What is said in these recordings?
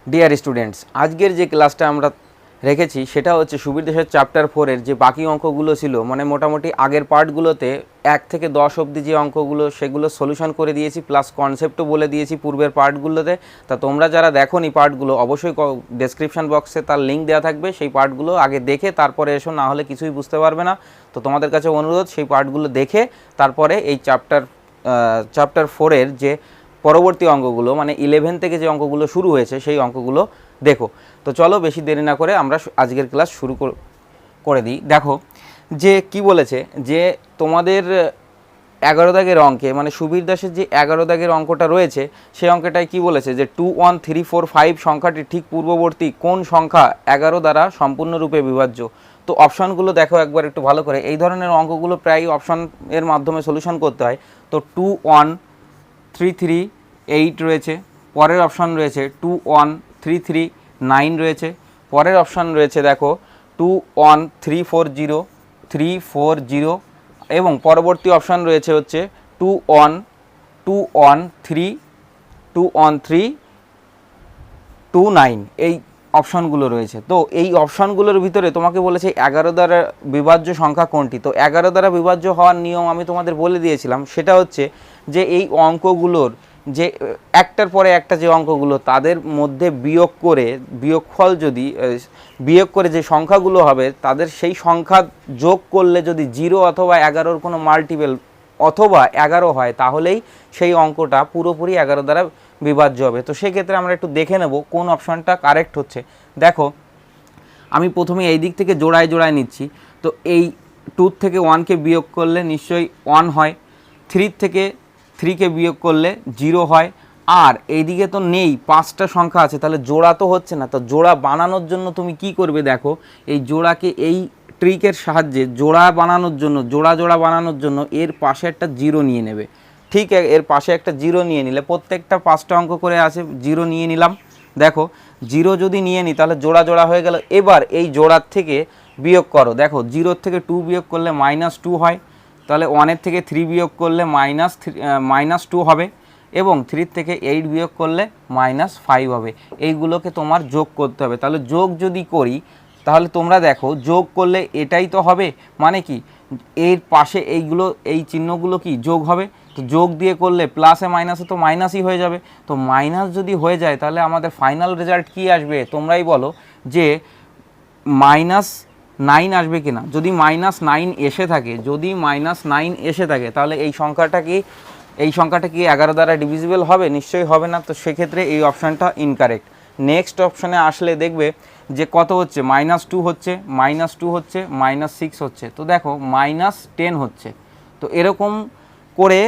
Dear students, আজকের যে ক্লাসটা আমরা রেখেছি সেটা হচ্ছে সুবীর দেশের চ্যাপ্টার 4-এর যে বাকি অঙ্কগুলো ছিল, মানে মোটামুটি আগের পার্টগুলোতে 1 থেকে 10 অবধি যে অঙ্কগুলো সেগুলো সলিউশন করে দিয়েছি, প্লাস কনসেপ্টও বলে দিয়েছি পূর্বের পার্টগুলোতে। তা তোমরা যারা দেখোনি পার্টগুলো, অবশ্যই ডেসক্রিপশন বক্সে তার লিঙ্ক দেওয়া থাকবে, সেই পার্টগুলো আগে দেখে তারপরে এসো, না হলে কিছুই বুঝতে পারবে না। তো তোমাদের কাছে অনুরোধ, সেই পার্টগুলো দেখে তারপরে এই চ্যাপ্টার 4-এর যে পরবর্তী অঙ্কগুলো, মানে 11 থেকে যে অঙ্কগুলো শুরু হয়েছে সেই অঙ্কগুলো দেখো। তো চলো বেশি দেরি না করে আমরা আজকের ক্লাস শুরু করে দিই। দেখো যে কি বলেছে, যে তোমাদের 11 দাগের অঙ্কে, মানে সুবীর দাসের যে 11 দাগের অঙ্কটা রয়েছে সেই অঙ্কটায় কি বলেছে, যে 2 1 3 4 5 সংখ্যাটি ঠিক পূর্ববর্তী কোন সংখ্যা 11 দ্বারা সম্পূর্ণরূপে বিভাজ্য। তো অপশানগুলো দেখো একবার একটু ভালো করে। এই ধরনের অঙ্কগুলো প্রায় অপশানের মাধ্যমে সলিউশন করতে হয়। তো 2 1 3 3 8 রয়েছে, পরের অপশান রয়েছে 2 1 3 3 9 রয়েছে, পরের অপশান রয়েছে দেখো 2 1 3 4 0 3 4 0, এবং পরবর্তী অপশান রয়েছে হচ্ছে 2 1 2 1 3 2 1 3 2 9। এই অপশানগুলো রয়েছে। তো এই অপশানগুলোর ভিতরে তোমাকে বলেছে 11 দ্বারা বিভাজ্য সংখ্যা কোনটি। তো 11 দ্বারা বিভাজ্য হওয়ার নিয়ম আমি তোমাদের বলে দিয়েছিলাম, সেটা হচ্ছে যে এই অঙ্কগুলোর যে একটার পরে একটা যে অঙ্কগুলো তাদের মধ্যে বিয়োগফল যদি বিয়োগ করে যে সংখ্যাগুলো হবে তাদের সেই সংখ্যা যোগ করলে যদি 0 অথবা 11-র কোনো মাল্টিপল অথবা 11 হয়, তাহলেই সেই অঙ্কটা পুরোপুরি 11 দ্বারা বিভাজ্য হবে। তো সেক্ষেত্রে আমরা একটু দেখে নেব কোন অপশানটা কারেক্ট হচ্ছে। দেখো আমি প্রথমে এই দিক থেকে জোড়ায় নিচ্ছি। তো এই 2 থেকে 1কে বিয়োগ করলে নিশ্চয়ই 1 হয়, 3 থেকে 3কে বিয়োগ করলে 0 হয়, আর এইদিকে তো নেই, 5টা সংখ্যা আছে, তাহলে জোড়া তো হচ্ছে না। তো জোড়া বানানোর জন্য তুমি কি করবে, দেখো এই জোড়াকে এই ট্রিকের সাহায্যে জোড়া বানানোর জন্য, জোড়া বানানোর জন্য এর পাশে একটা 0 নিয়ে নেবে। ঠিক এর পাশে একটা 0 নিয়ে নিলে, প্রত্যেকটা 5টা অঙ্ক করে আছে, 0 নিয়ে নিলাম। দেখো 0 যদি নিয়ে নিই তাহলে জোড়া হয়ে গেল। এবার এই জোড়ার থেকে বিয়োগ করো, দেখো 0 থেকে 2 বিয়োগ করলে -2 হয়, তাহলে 1-এর থেকে 3 বিয়োগ করলে -2 হবে, এবং 3 থেকে 8 বিয়োগ করলে -5 হবে। এইগুলোকে তোমার যোগ করতে হবে। তাহলে যোগ যদি করি তাহলে তোমরা দেখো যোগ করলে এটাই তো হবে, মানে কি এর পাশে এইগুলো, এই চিহ্নগুলো কি যোগ হবে। তো যোগ দিয়ে করলে প্লাসে মাইনাসে তো মাইনাসই হয়ে যাবে। তো মাইনাস যদি হয়ে যায় তাহলে আমাদের ফাইনাল রেজাল্ট কি আসবে তোমরাই বলো, যে -9 আসবে কিনা। যদি -9 এসে থাকে, তাহলে এই সংখ্যাটা কি 11 দ্বারা ডিভিজিবল হবে? নিশ্চয়ই হবে না। তো সেক্ষেত্রে এই অপশানটা ইনকারেক্ট। নেক্সট অপশানে আসলে দেখবে যে কত হচ্ছে, -2 হচ্ছে, -6 হচ্ছে, তো দেখো -10 হচ্ছে। তো এরকম করে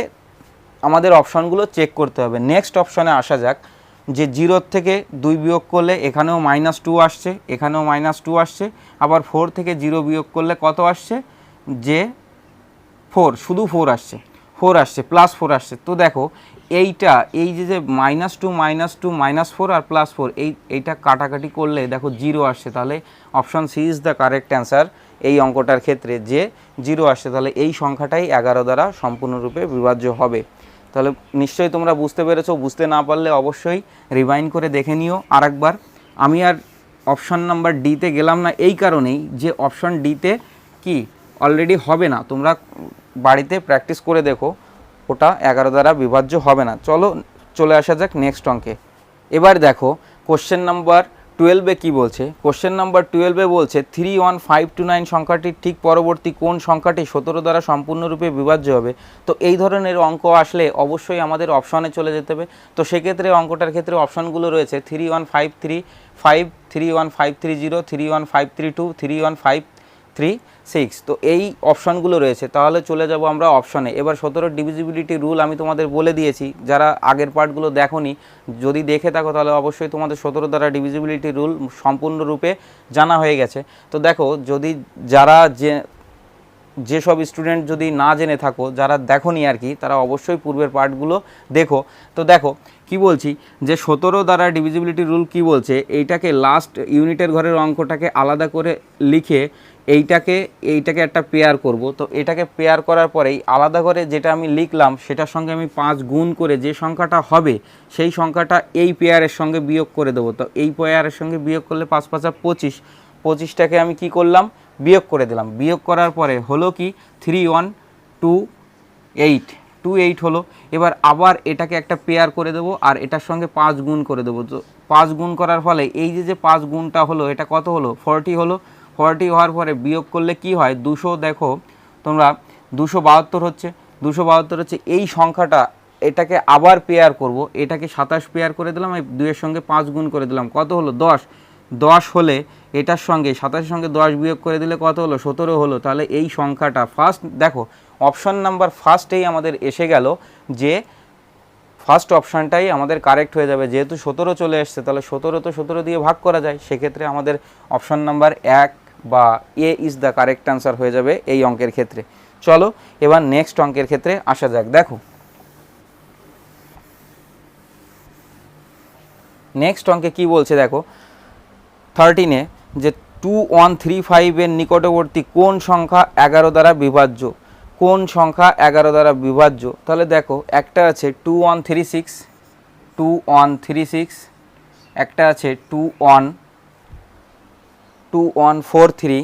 আমাদের অপশানগুলো চেক করতে হবে। নেক্সট অপশানে আসা যাক, যে 0 থেকে 2 বিয়োগ করলে এখানেও -2 আসছে, এখানেও -2 আসছে, আবার 4 থেকে 0 বিয়োগ করলে কত আসছে, যে 4, শুধু 4 আসছে, +4 আসছে। তো দেখো এইটা, এই যে -2 -4 আর +4, এইটা কাটাকাটি করলে দেখো 0 আসছে। তাহলে option C is the correct answer এই অঙ্কটার ক্ষেত্রে, যে 0 আসছে। তাহলে এই সংখ্যাটাই 11 দ্বারা সম্পূর্ণরূপে বিভাজ্য হবে। তাহলে নিশ্চয়ই তোমরা বুঝতে পেরেছো। বুঝতে না পারলে অবশ্যই রিভাইন্ড করে দেখে নিও আরেকবার। আমি আর অপশান নাম্বার ডিতে গেলাম না এই কারণেই, যে অপশান ডিতে কি অলরেডি হবে না। তোমরা বাড়িতে প্র্যাকটিস করে দেখো, ওটা 11 দ্বারা বিভাজ্য হবে না। চলে আসা যাক নেক্সট অঙ্কে। এবার দেখো কোশ্চেন নাম্বার 12-এ কী বলছে। কোশ্চেন নাম্বার 12-এ বলছে 31529 সংখ্যাটির ঠিক পরবর্তী কোন সংখ্যাটি 17 দ্বারা সম্পূর্ণরূপে বিভাজ্য হবে। তো এই ধরনের অঙ্ক আসলে অবশ্যই আমাদের অপশানে চলে যেতে হবে। তো সেক্ষেত্রে অঙ্কটার ক্ষেত্রে অপশানগুলো রয়েছে 31535, 31530, 31532, 31536। তো এই অপশানগুলো রয়েছে। তাহলে চলে যাব আমরা অপশানে। এবার 17 ডিভিজিবিলিটি রুল আমি তোমাদের বলে দিয়েছি, যারা আগের পার্টগুলো দেখোনি, যদি দেখে থাকো তাহলে অবশ্যই তোমাদের 17 দ্বারা ডিভিজিবিলিটি রুল সম্পূর্ণরূপে জানা হয়ে গেছে। তো দেখো, যদি যারা যেসব স্টুডেন্ট যদি না জেনে থাকো, যারা দেখোনি আর কি, তারা অবশ্যই পূর্বের পার্টগুলো দেখো। তো দেখো কি বলছি, যে 17 দ্বারা ডিভিজিবিলিটি রুল কি বলছে, এইটাকে লাস্ট ইউনিটের ঘরের অঙ্কটাকে আলাদা করে লিখে এইটাকে এইটাকে একটা পেয়ার করব। তো এটাকে পেয়ার করার পরেই আলাদা করে যেটা আমি লিখলাম সেটার সঙ্গে আমি 5 গুণ করে যে সংখ্যাটা হবে সেই সংখ্যাটা এই পেয়ারের সঙ্গে বিয়োগ করে দেবো। তো এই পেয়ারের সঙ্গে বিয়োগ করলে 5 5 25, 25টাকে আমি কি করলাম, বিয়োগ করে দিলাম। বিয়োগ করার পরে হলো কি 3128 হলো। এবার আবার এটাকে একটা পেয়ার করে দেবো আর এটার সঙ্গে 5 গুণ করে দেবো। তো 5 গুণ করার ফলে এই যে 5 গুণটা হলো এটা কত হলো, 40 হলো। 40 হওয়ার পরে বিয়োগ করলে কি হয়, 200, দেখো তোমরা 272 হচ্ছে। 272 হচ্ছে এই সংখ্যাটা, এটাকে আবার পেয়ার করব। এটাকে 27 পেয়ার করে দিলাম, এই 2-এর সঙ্গে 5 গুণ করে দিলাম, কত হলো 10। 10 হলে এটার সঙ্গে 27-এর সঙ্গে 10 বিয়োগ করে দিলে কত হলো, 17 হলো। তাহলে এই সংখ্যাটা ফার্স্ট দেখো অপশন নাম্বার ফার্স্টেই আমাদের এসে গেল যে ফার্স্ট অপশানটাই আমাদের কারেক্ট হয়ে যাবে। যেহেতু 17 চলে এসছে তাহলে 17 তো 17 দিয়ে ভাগ করা যায়, সেক্ষেত্রে আমাদের অপশন নাম্বার 1 বা এ ইজ দ্য কারেক্ট অ্যান্সার হয়ে যাবে এই অঙ্কের ক্ষেত্রে। চলো এবার নেক্সট অঙ্কের ক্ষেত্রে আসা যাক। দেখো নেক্সট অঙ্কে কি বলছে, দেখো 13-এ যে 2135 এর নিকটবর্তী কোন সংখ্যা 11 দ্বারা বিভাজ্য, কোন সংখ্যা 11 দ্বারা বিভাজ্য। তাহলে দেখো একটা আছে 2136, একটা আছে 2143,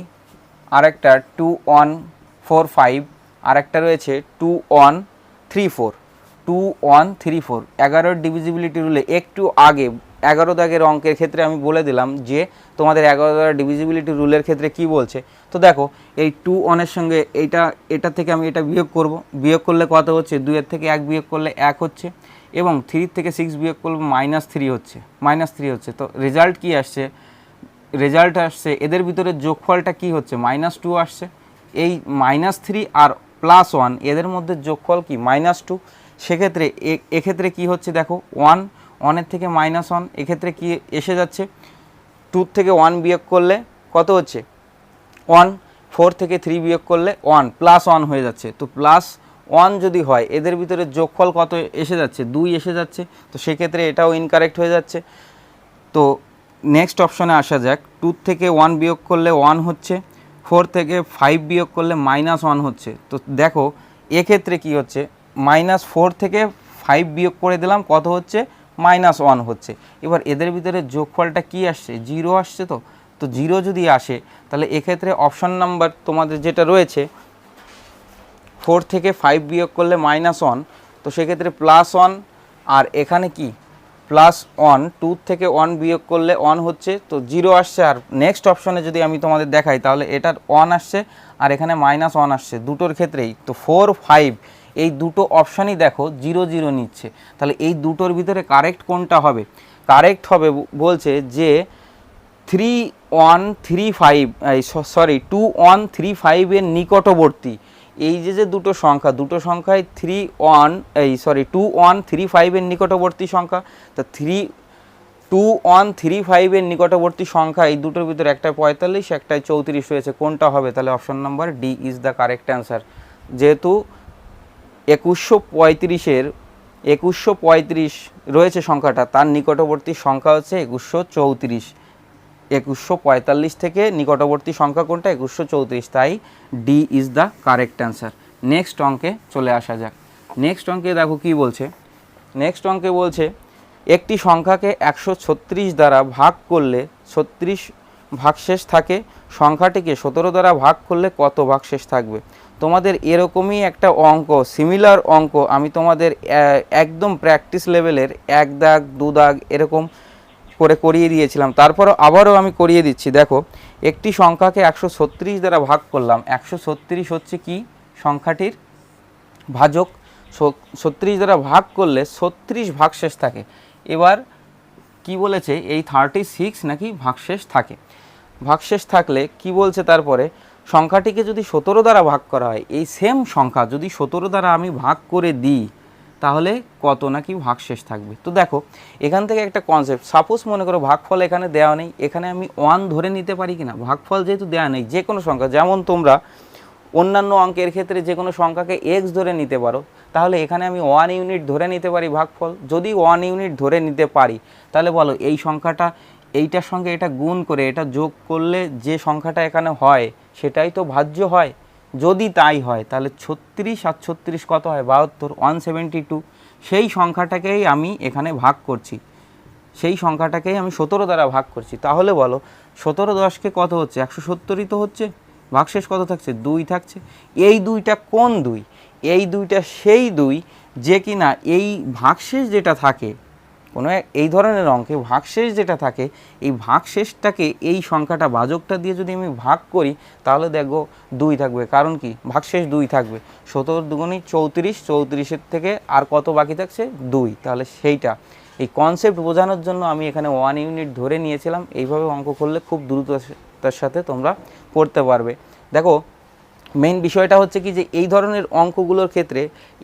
আরেকটা 2145, আরেকটা রয়েছে 2134। 1134 ডিভিজিবিলিটি রুলে একটু আগে 11 দাগের অঙ্কের ক্ষেত্রে আমি বলে দিলাম যে তোমাদের 11 দ্বারা ডিভিজিবিলিটি রুলের ক্ষেত্রে কি বলছে। তো দেখো এই 21-এর সঙ্গে এটা থেকে আমি এটা বিয়োগ করব। বিয়োগ করলে কত হচ্ছে, 2-এর থেকে 1 বিয়োগ করলে 1 হচ্ছে, এবং 3 থেকে 6 বিয়োগ করলে -3 হচ্ছে। তো রেজাল্ট কি আসছে, রেজাল্ট আসছে এদের ভিতরে যোগফলটা কি হচ্ছে, -2 আসছে। এই -3 আর +1 এদের মধ্যে যোগফল কি, -2। সেক্ষেত্রে এক্ষেত্রে কি হচ্ছে, দেখো 1-এর থেকে -1, এক্ষেত্রে কি এসে যাচ্ছে, 2 থেকে 1 বিয়োগ করলে কত হচ্ছে 1, 4 থেকে 3 বিয়োগ করলে 1, +1 হয়ে যাচ্ছে। তো +1 যদি হয় এদের ভিতরে যোগফল কত এসে যাচ্ছে, 2 এসে যাচ্ছে। তো সেক্ষেত্রে এটাও ইনকারেক্ট হয়ে যাচ্ছে। তো নেক্সট অপশনে আসা যাক। 2 থেকে 1 বিয়োগ করলে 1 হচ্ছে, 4 থেকে 5 বিয়োগ করলে -1 হচ্ছে। তো দেখো এক্ষেত্রে কি হচ্ছে, -4 থেকে 5 বিয়োগ করে দিলাম, কত হচ্ছে, -1 হচ্ছে। এবার এদের ভিতরে যোগফলটা কি আসছে, 0 আসছে। তো 0 যদি আসে তাহলে এক্ষেত্রে অপশন নাম্বার তোমাদের যেটা রয়েছে 4 থেকে 5 বিয়োগ করলে -1, তো সেক্ষেত্রে +1, আর এখানে কি +1, 2 থেকে 1 বিয়োগ করলে 1 হচ্ছে, তো 0 আসছে। আর নেক্সট অপশনে যদি আমি তোমাদের দেখাই তাহলে এটার 1 আসছে আর এখানে -1 আসছে দুটোর ক্ষেত্রেই। তো 4, 5 এই দুটো অপশানই দেখো 0 0 নিচ্ছে। তাহলে এই দুটোর ভিতরে কারেক্ট কোনটা হবে, কারেক্ট হবে বলছে যে 2135 এর নিকটবর্তী এই যে দুটো সংখ্যায় 2135 এর নিকটবর্তী সংখ্যা। তো 2135 এর নিকটবর্তী সংখ্যা এই দুটোর ভিতরে একটা 45, একটাই 34 রয়েছে, কোনটা হবে, তাহলে option number D is the correct answer. যেহেতু 2135 রয়েছে সংখ্যাটা, তার নিকটবর্তী সংখ্যা হচ্ছে 2134। 2145 থেকে নিকটবর্তী সংখ্যা কোনটা, 2134, তাই D is the correct answer. Next অঙ্কে চলে আসা যাক। নেক্সট অঙ্কে দেখো কি বলছে, নেক্সট অঙ্কে বলছে একটি সংখ্যাকে 136 দ্বারা ভাগ করলে 36 ভাগশেষ থাকে, সংখ্যাটিকে 17 দ্বারা ভাগ করলে কত ভাগশেষ থাকবে। তোমাদের এরকমই একটা অঙ্ক, সিমিলার অঙ্ক আমি তোমাদের একদম প্র্যাকটিস লেভেলের 1 দাগ 2 দাগ এরকম করে করিয়ে দিয়েছিলাম, তারপরও আবারও আমি করিয়ে দিচ্ছি। দেখো একটি সংখ্যাকে 136 দ্বারা ভাগ করলাম, 136 হচ্ছে কি সংখ্যাটির ভাজক, 36 দ্বারা ভাগ করলে 36 ভাগশেষ থাকে। এবার কি বলেছে, এই 36 নাকি ভাগশেষ থাকে। ভাগশেষ থাকলে কি বলছে, তারপরে সংখ্যাটিকে যদি 17 দ্বারা ভাগ করা হয়, এই সেম সংখ্যা যদি 17 দ্বারা আমি ভাগ করে দিই তাহলে কত নাকি ভাগশেষ থাকবে। তো দেখো এখান থেকে একটা কনসেপ্ট, সাপোজ মনে করো ভাগফল এখানে দেওয়া নেই, এখানে আমি 1 ধরে নিতে পারি কিনা, ভাগফল যেহেতু দেওয়া নেই যে কোনো সংখ্যা, যেমন তোমরা অন্যান্য অঙ্কের ক্ষেত্রে যে কোনো সংখ্যাকে x ধরে নিতে পারো, তাহলে এখানে আমি 1 ইউনিট ধরে নিতে পারি ভাগফল। যদি 1 ইউনিট ধরে নিতে পারি তাহলে বলো এই সংখ্যাটা এইটার সঙ্গে এটা গুণ করে এটা যোগ করলে যে সংখ্যাটা এখানে হয় সেটাই তো ভাজ্য হয়। যদি তাই হয় তাহলে 36 আর 36 কত হয় 72, 172। সেই সংখ্যাটাকেই আমি এখানে ভাগ করছি, সেই সংখ্যাটাকেই আমি 17 দ্বারা ভাগ করছি। তাহলে বলো 17 10কে কত হচ্ছে 170ই তো হচ্ছে। ভাগশেষ কত থাকছে 2 থাকছে। এই দুইটা কোন দুই? এই দুইটা সেই দুই যে কিনা এই ভাগশেষ যেটা থাকে কোনো এই ধরনের অঙ্কে ভাগশেষ যেটা থাকে এই ভাগশেষটাকে এই সংখ্যাটা ভাজকটা দিয়ে যদি আমি ভাগ করি তাহলে দেখবো 2 থাকবে। কারণ কি ভাগশেষ 2 থাকবে। 17 দুগুণী 34, 34-এর থেকে আর কত বাকি থাকছে 2। তাহলে সেইটা এই কনসেপ্ট বোঝানোর জন্য আমি এখানে 1 ইউনিট ধরে নিয়েছিলাম। এইভাবে অঙ্ক করলে খুব দ্রুততার সাথে তোমরা করতে পারবে। দেখো মেইন বিষয়টা হচ্ছে কি যে এই ধরনের অঙ্কগুলোর ক্ষেত্রে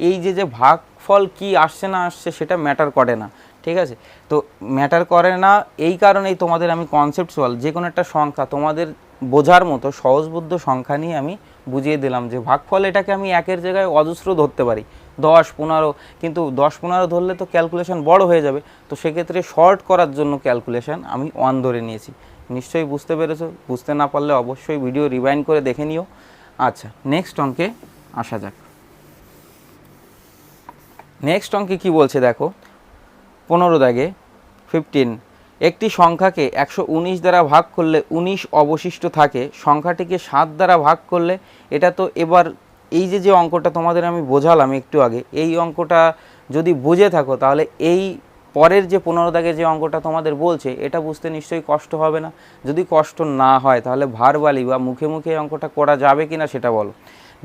এই যে ভাগফল কি আসছে না আসছে সেটা ম্যাটার করে না, ঠিক আছে? তো ম্যাটার করে না এই কারণেই তোমাদের আমি কনসেপ্টুয়াল যে কোনো একটা সংখ্যা তোমাদের বোঝার মতো সহজবোধ্য সংখ্যা নিয়ে আমি বুঝিয়ে দিলাম যে ভাগফল এটাকে আমি একের জায়গায় অজস্র ধরতে পারি 10 15, কিন্তু 10 15 ধরলে তো ক্যালকুলেশন বড় হয়ে যাবে। তো সেক্ষেত্রে শর্ট করার জন্য ক্যালকুলেশন আমি 1 ধরে নিয়েছি। নিশ্চয়ই বুঝতে পেরেছো। বুঝতে না পারলে অবশ্যই ভিডিও রিভাইন্ড করে দেখে নিও। আচ্ছা, নেক্সট অঙ্কে আসা যাক। নেক্সট অঙ্কে কি বলছে দেখো 15 দাগে 15, একটি সংখ্যাকে 119 দ্বারা ভাগ করলে 19 অবশিষ্ট থাকে, সংখ্যাটিকে 7 দ্বারা ভাগ করলে এটা তো এবার এই যে অঙ্কটা তোমাদের আমি বোঝালাম একটু আগে, এই অঙ্কটা যদি বুঝে থাকো তাহলে এই পরের যে 15 দাগে যে অঙ্কটা তোমাদের বলছে এটা বুঝতে নিশ্চয়ই কষ্ট হবে না। যদি কষ্ট না হয় তাহলে ভার্বালি বা মুখে মুখে এই অঙ্কটা করা যাবে কি না সেটা বলো।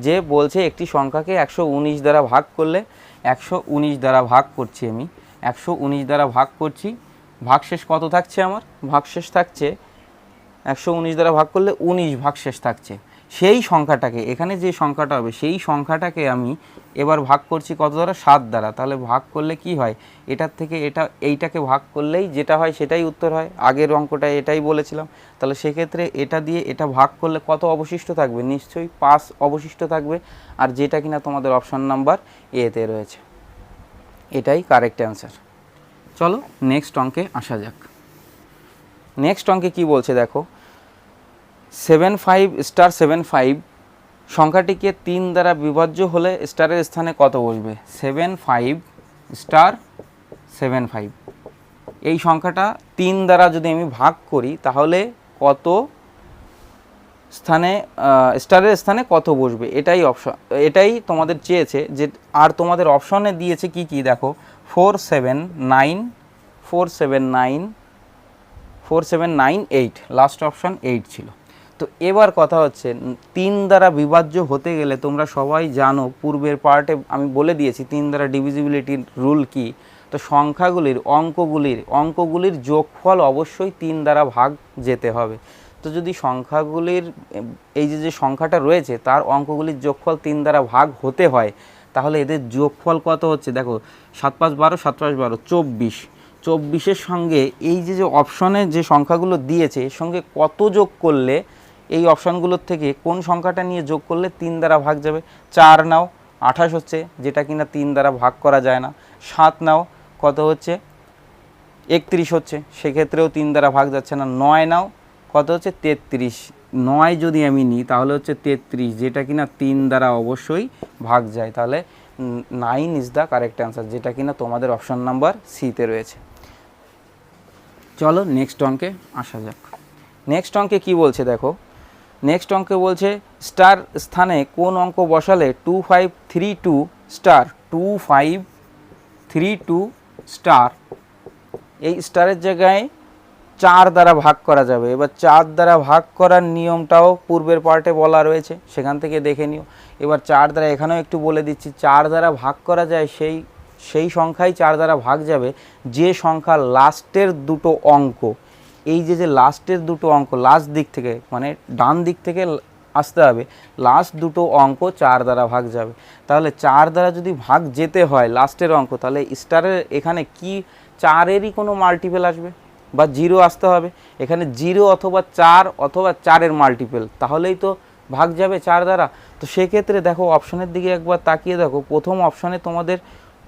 যে বলছে একটি সংখ্যাকে 119 দ্বারা ভাগ করলে, 119 দ্বারা ভাগ করছি আমি, 119 দ্বারা ভাগ করছি, ভাগশেষ কত থাকছে আমার? ভাগশেষ থাকছে 119 দ্বারা ভাগ করলে 19 ভাগশেষ থাকছে। সেই সংখ্যাটাকে এখানে যে সংখ্যাটা হবে সেই সংখ্যাটাকে আমি এবার ভাগ করছি কত দ্বারা? 7 দ্বারা। তাহলে ভাগ করলে কি হয়? এটার থেকে এইটাকে ভাগ করলেই যেটা হয় সেটাই উত্তর হয়। আগের অঙ্কটায় এটাই বলেছিলাম। তাহলে সেক্ষেত্রে এটা দিয়ে এটা ভাগ করলে কত অবশিষ্ট থাকবে? নিশ্চয়ই 5 অবশিষ্ট থাকবে, আর যেটা কিনা তোমাদের অপশান নাম্বার এতে রয়েছে। এটাই কারেক্ট অ্যান্সার। চলো নেক্সট অঙ্কে আসা যাক। নেক্সট অঙ্কে কি বলছে দেখো 75*75 সংখ্যাটিকে 3 দ্বারা বিভাজ্য হলে স্টারের স্থানে কত বসবে? 75*75 এই সংখ্যাটা 3 দ্বারা যদি আমি ভাগ করি তাহলে কত স্থানে স্টারের স্থানে কত বসবে এটাই অপশন, এটাই তোমাদের চেয়েছে। যে আর তোমাদের অপশনে দিয়েছে কি কি দেখো 479, লাস্ট অপশন 8 ছিল। তো এবার কথা হচ্ছে 3 দ্বারা বিভাজ্য হতে গেলে তোমরা সবাই জানো, পূর্বের পার্টে আমি বলে দিয়েছি 3 দ্বারা ডিভিজিবিলিটির রুল কি। তো সংখ্যাগুলির অঙ্কগুলির যোগফল অবশ্যই 3 দ্বারা ভাগ যেতে হবে। তো যদি সংখ্যাগুলির এই যে সংখ্যাটা রয়েছে তার অঙ্কগুলির যোগফল 3 দ্বারা ভাগ হতে হয় তাহলে এদের যোগফল কত হচ্ছে দেখো 7 5 12, 7 5 12 24, 24-এর সঙ্গে এই যে অপশনে যে সংখ্যাগুলো দিয়েছে এর সঙ্গে কত যোগ করলে এই অপশানগুলোর থেকে কোন সংখ্যাটা নিয়ে যোগ করলে 3 দ্বারা ভাগ যাবে? 4 নাও 28 হচ্ছে, যেটা কিনা 3 দ্বারা ভাগ করা যায় না। 7 নাও কত হচ্ছে? 31 হচ্ছে, সেক্ষেত্রেও 3 দ্বারা ভাগ যাচ্ছে না। 9 নাও কত হচ্ছে? 33। 9 যদি আমি নিই তাহলে হচ্ছে 33, যেটা কিনা 3 দ্বারা অবশ্যই ভাগ যায়। তাহলে 9 ইজ দ্য কারেক্ট অ্যান্সার, যেটা কিনা তোমাদের অপশান নাম্বার সিতে রয়েছে। চলো নেক্সট অঙ্কে আসা যাক। নেক্সট অঙ্কে কি বলছে দেখো, নেক্সট অঙ্কে বলছে স্টার স্থানে কোন অঙ্ক বসালে 2532 স্টার 2532 স্টার এই স্টারের জায়গায় 4 দ্বারা ভাগ করা যাবে। এবার 4 দ্বারা ভাগ করার নিয়মটাও পূর্বের পার্টে বলা রয়েছে, সেখান থেকে দেখে নিও। এবার 4 দ্বারা এখানেও একটু বলে দিচ্ছি, 4 দ্বারা ভাগ করা যায় সেই সংখ্যাই 4 দ্বারা ভাগ যাবে যে সংখ্যা লাস্টের দুটো অঙ্ক, এই যে লাস্টের দুটো অঙ্ক লাস্ট দিক থেকে মানে ডান দিক থেকে আসতে হবে, লাস্ট দুটো অঙ্ক 4 দ্বারা ভাগ যাবে। তাহলে 4 দ্বারা যদি ভাগ যেতে হয় লাস্টের অঙ্ক, তাহলে স্টারের এখানে কি 4-এরই কোনো মাল্টিপল আসবে বা 0 আসতে হবে। এখানে 0 অথবা 4 অথবা 4-এর মাল্টিপল, তাহলেই তো ভাগ যাবে 4 দ্বারা। তো সেক্ষেত্রে দেখো অপশনের দিকে একবার তাকিয়ে দেখো, প্রথম অপশনে তোমাদের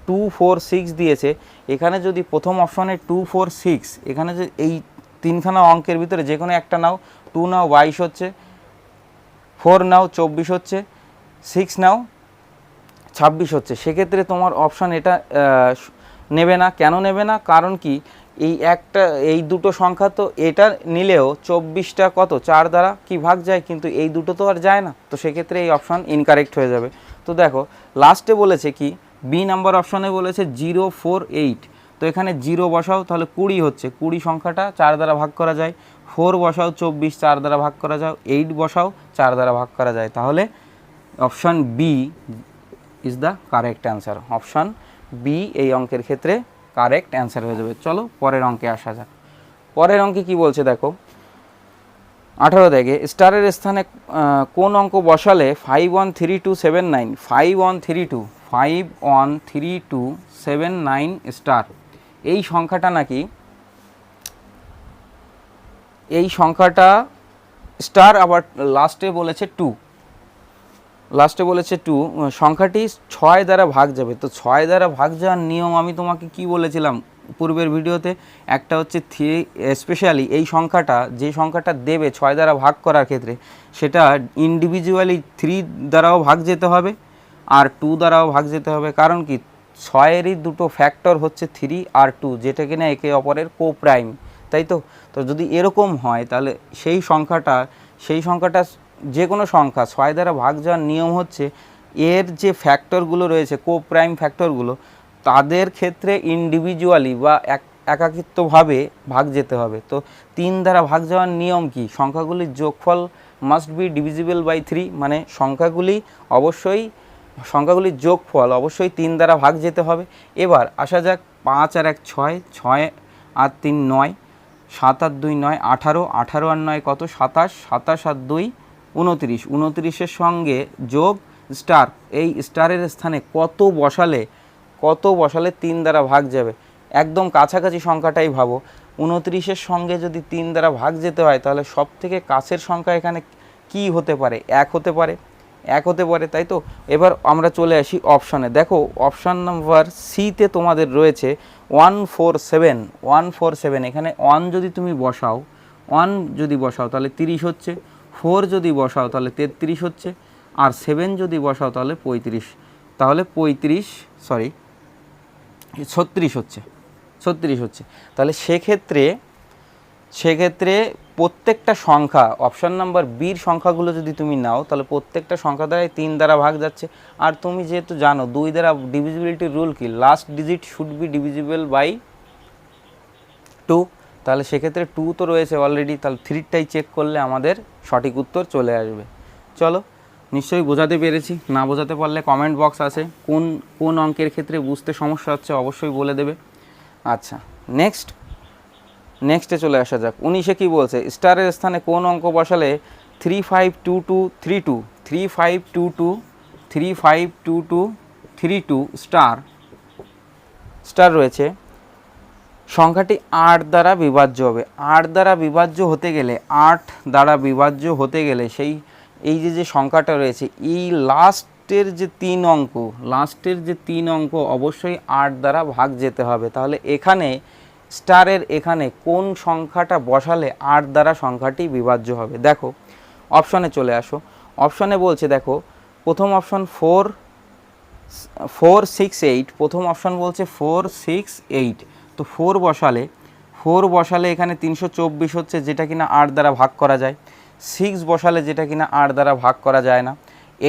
2 4 6 দিয়েছে। এখানে যদি প্রথম অপশনে 2 4 6, এখানে যে এই তিনখানা অঙ্কের ভিতরে যে কোনো একটা নাও, 2 নাও 22 হচ্ছে, 4 নাও 24 হচ্ছে, 6 নাও 26 হচ্ছে, সেক্ষেত্রে তোমার অপশান এটা নেবে না। কেন নেবে না? কারণ কি এই দুটো সংখ্যা তো এটা নিলেও 24টা কত 4 দ্বারা কি ভাগ যায়, কিন্তু এই দুটো তো আর যায় না, তো সেক্ষেত্রে এই অপশান ইনকারেক্ট হয়ে যাবে। তো দেখো লাস্টে বলেছে কি, বি নাম্বার অপশানে বলেছে 048, তো এখানে 0 বসাও তাহলে 20 হচ্ছে, 20 সংখ্যাটা 4 দ্বারা ভাগ করা যায়, 4 বসাও 24 4 দ্বারা ভাগ করা যায়, 8 বসাও 4 দ্বারা ভাগ করা যায়, তাহলে option B is the correct answer. Option B এই অঙ্কের ক্ষেত্রে কারেক্ট অ্যান্সার হয়ে যাবে। চলো পরের অঙ্কে আসা যাক। পরের অঙ্কে কি বলছে দেখো, 18 দেখে স্টারের স্থানে কোন অঙ্ক বসালে 513279 513279 স্টার, এই সংখ্যাটা নাকি, এই সংখ্যাটা স্টার আবার লাস্টে বলেছে 2, সংখ্যাটি 6 দ্বারা ভাগ যাবে। তো 6 দ্বারা ভাগ যাওয়ার নিয়ম আমি তোমাকে কি বলেছিলাম পূর্বের ভিডিওতে, একটা হচ্ছে স্পেশালি এই সংখ্যাটা, যে সংখ্যাটা দেবে 6 দ্বারা ভাগ করার ক্ষেত্রে, সেটা ইন্ডিভিজুয়ালি 3 দ্বারাও ভাগ যেতে হবে আর 2 দ্বারাও ভাগ যেতে হবে। কারণ কি, 6-এরই দুটো ফ্যাক্টর হচ্ছে 3 আর 2, যেটা কিনা একে অপরের কোপ্রাইম, তাই তো। তো যদি এরকম হয় তাহলে সেই সংখ্যাটা যে কোনো সংখ্যা 6 দ্বারা ভাগ যাওয়ার নিয়ম হচ্ছে এর যে ফ্যাক্টরগুলো রয়েছে, কোপ্রাইম ফ্যাক্টরগুলো, তাদের ক্ষেত্রে ইন্ডিভিজুয়ালি বা একাকিত্বভাবে ভাগ যেতে হবে। তো 3 দ্বারা ভাগ যাওয়ার নিয়ম কি, সংখ্যাগুলির যোগফল মাস্ট বি ডিভিজিবল বাই 3, মানে সংখ্যাগুলির যোগফল অবশ্যই 3 দ্বারা ভাগ যেতে হবে। এবার আসা যাক, 5 আর 1 6, 6 আর 3 9, 7 আর 2 9, 18, 18 আর 9 কত 27, 27 আর 2 29, 29-এর সঙ্গে যোগ স্টার, এই স্টারের স্থানে কত বসালে 3 দ্বারা ভাগ যাবে। একদম কাছাকাছি সংখ্যাটাই ভাবো, 29-এর সঙ্গে যদি 3 দ্বারা ভাগ যেতে হয় তাহলে সব থেকে কাছের সংখ্যা এখানে কি হতে পারে, 1 হতে পারে, তাই তো। এবার আমরা চলে আসি অপশানে। দেখো অপশান নাম্বার সিতে তোমাদের রয়েছে 147, এখানে 1 যদি তুমি বসাও, 1 যদি বসাও তাহলে 30 হচ্ছে, 4 যদি বসাও তাহলে 33 হচ্ছে, আর 7 যদি বসাও তাহলে 36 হচ্ছে। তাহলে সেক্ষেত্রে প্রত্যেকটা সংখ্যা, অপশান নাম্বার বির সংখ্যাগুলো যদি তুমি নাও তাহলে প্রত্যেকটা সংখ্যা দ্বারাই 3 দ্বারা ভাগ যাচ্ছে। আর তুমি যেহেতু জানো 2 দ্বারা ডিভিজিবিলিটির রুল কি, last digit should be divisible by 2, তাহলে সেক্ষেত্রে 2 তো রয়েছে অলরেডি, তাহলে 3টাই চেক করলে আমাদের সঠিক উত্তর চলে আসবে। চলো, নিশ্চয়ই বোঝাতে পেরেছি, না বোঝাতে পারলে কমেন্ট বক্স আছে, কোন অঙ্কের ক্ষেত্রে বুঝতে সমস্যা হচ্ছে অবশ্যই বলে দেবে। আচ্ছা, নেক্সটে চলে আসা যাক। 19-এ কী বলছে, স্টারের স্থানে কোন অঙ্ক বসালে 352232 স্টার রয়েছে, সংখ্যাটি 8 দ্বারা বিভাজ্য হবে। 8 দ্বারা বিভাজ্য হতে গেলে এই যে সংখ্যাটা রয়েছে, এই লাস্টের যে 3 অঙ্ক অবশ্যই 8 দ্বারা ভাগ যেতে হবে। তাহলে এখানে স্টারের এখানে কোন সংখ্যাটা বসালে 8 দ্বারা সংখ্যাটি বিভাজ্য হবে। দেখো অপশানে চলে আসো। অপশানে বলছে, দেখো প্রথম অপশান 468, প্রথম অপশান বলছে 468, তো 4 বসালে এখানে 324 হচ্ছে, যেটা কিনা 8 দ্বারা ভাগ করা যায়। 6 বসালে যেটা কিনা 8 দ্বারা ভাগ করা যায় না।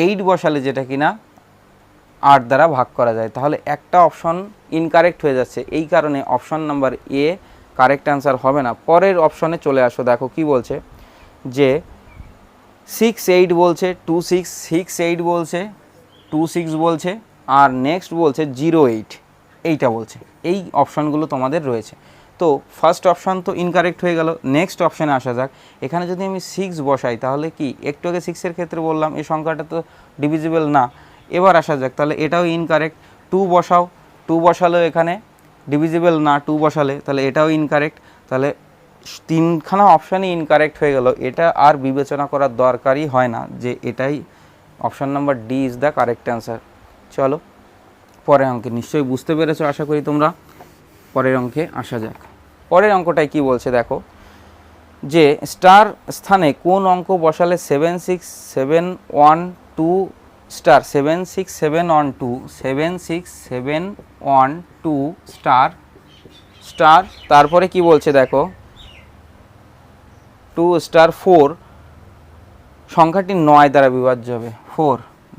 8 বসালে যেটা কিনা 8 দ্বারা ভাগ করা যায়। তাহলে একটা অপশন ইনকারেক্ট হয়ে যাচ্ছে, এই কারণে option number A correct answer হবে না। পরের অপশনে চলে আসো, দেখো কি বলছে যে 68 বলছে, 68 বলছে, 26 বলছে, আর নেক্সট বলছে 08, এইটা বলছে। এই অপশানগুলো তোমাদের রয়েছে। তো ফার্স্ট অপশান তো ইনকারেক্ট হয়ে গেল। নেক্সট অপশানে আসা যাক। এখানে যদি আমি 6 বসাই তাহলে কি, একটু আগে 6-এর ক্ষেত্রে বললাম এই সংখ্যাটা তো ডিভিজিবল না। এবার আসা যাক, তাহলে এটাও ইনকারেক্ট। 2 বসাও, 2 বসালেও এখানে ডিভিজিবল না, 2 বসালে, তাহলে এটাও ইনকারেক্ট। তাহলে 3খানা অপশানই ইনকারেক্ট হয়ে গেল। এটা আর বিবেচনা করার দরকারই হয় না যে এটাই option number D is the correct answer. চলো পরের অঙ্কে, নিশ্চয়ই বুঝতে পেরেছো আশা করি তোমরা। পরের অঙ্কে আসা যাক। পরের অঙ্কটায় কি বলছে দেখো, যে স্টার স্থানে কোন অঙ্ক বসালে 76712 স্টার 76712 76712 স্টার স্টার তারপরে কি বলছে দেখো 2 স্টার 4 সংখ্যাটি 9 দ্বারা বিভাজ্য হবে। 4